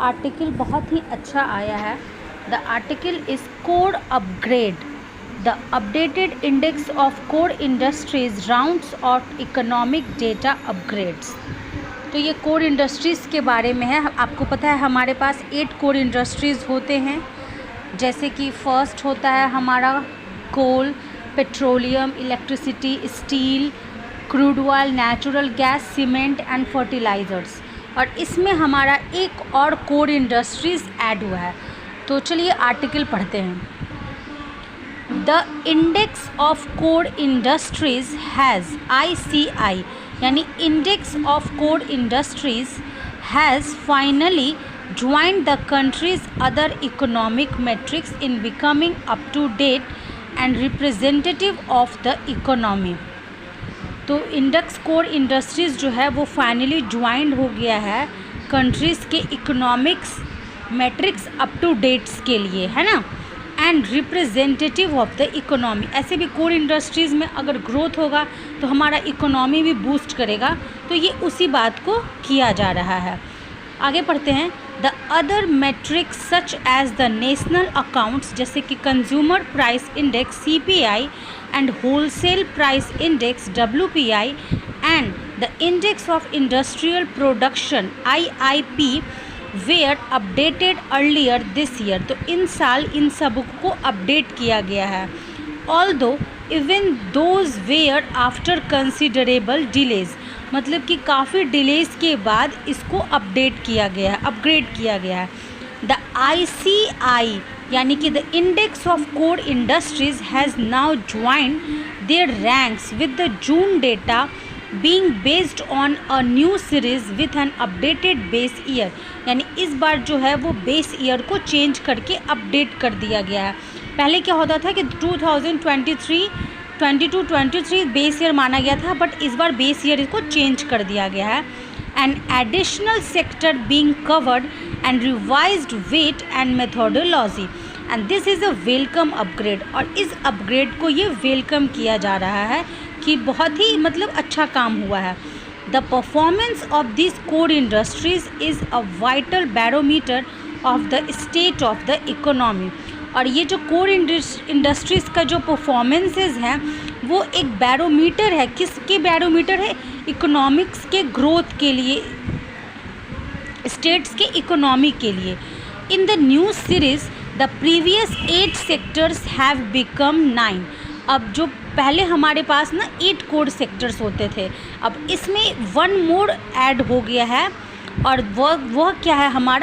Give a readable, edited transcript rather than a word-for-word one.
Article बहुत ही अच्छा आया है। The article is core upgrade the updated index of core industries rounds of economic data upgrades. तो ये कोर इंडस्ट्रीज़ के बारे में है। आपको पता है हमारे पास 8 कोर इंडस्ट्रीज़ होते हैं, जैसे कि फर्स्ट होता है हमारा coal, petroleum, electricity, steel, crude oil, natural gas, cement and fertilisers. और इसमें हमारा एक और कोर इंडस्ट्रीज़ ऐड हुआ है। तो चलिए आर्टिकल पढ़ते हैं। The index of core industries has ICI यानी index of core industries has finally joined the country's other economic metrics in becoming up to date and representative of the economy। तो index core industries जो है वो finally joint हो गया है countries के economics metrics up to dates के लिए, है ना, and representative of the economy. ऐसे भी कोर इंडस्ट्रीज़ में अगर ग्रोथ होगा तो हमारा इकोनॉमी भी बूस्ट करेगा। तो ये उसी बात को किया जा रहा है। आगे पढ़ते हैं। The other metrics such as the national accounts, जैसे कि consumer price index CPI and wholesale price index WPI and the index of industrial production IIP were updated earlier this year. तो इन साल इन सब को अपडेट किया गया है। Although even those were after considerable delays, मतलब कि काफ़ी डिलेज के बाद इसको अपडेट किया गया है, अपग्रेड किया गया है। द ICI यानी कि the index of core industries has now joined their ranks with the June data being based on a new series with an updated base year. यानी इस बार जो है वो बेस ईयर को चेंज करके अपडेट कर दिया गया है। पहले क्या होता था कि 2022-23 बेस ईयर माना गया था, बट इस बार बेस ईयर इसको चेंज कर दिया गया है। An additional sector being covered and revised weight and methodology and this is a welcome upgrade. और इस अपग्रेड को ये वेलकम किया जा रहा है कि बहुत ही मतलब अच्छा काम हुआ है। The performance of this core industries is a vital barometer of the state of the economy. और ये जो कोर इंडस्ट्रीज़ का जो परफॉर्मेंसेस हैं वो एक बैरोमीटर है। किसके बैरोमीटर है? इकोनॉमिक्स के ग्रोथ के लिए, स्टेट्स के इकोनॉमी के लिए। In the new series the previous 8 sectors have become 9। अब जो पहले हमारे पास ना 8 कोर सेक्टर्स होते थे, अब इसमें 1 मोर ऐड हो गया है। और वह क्या है हमारा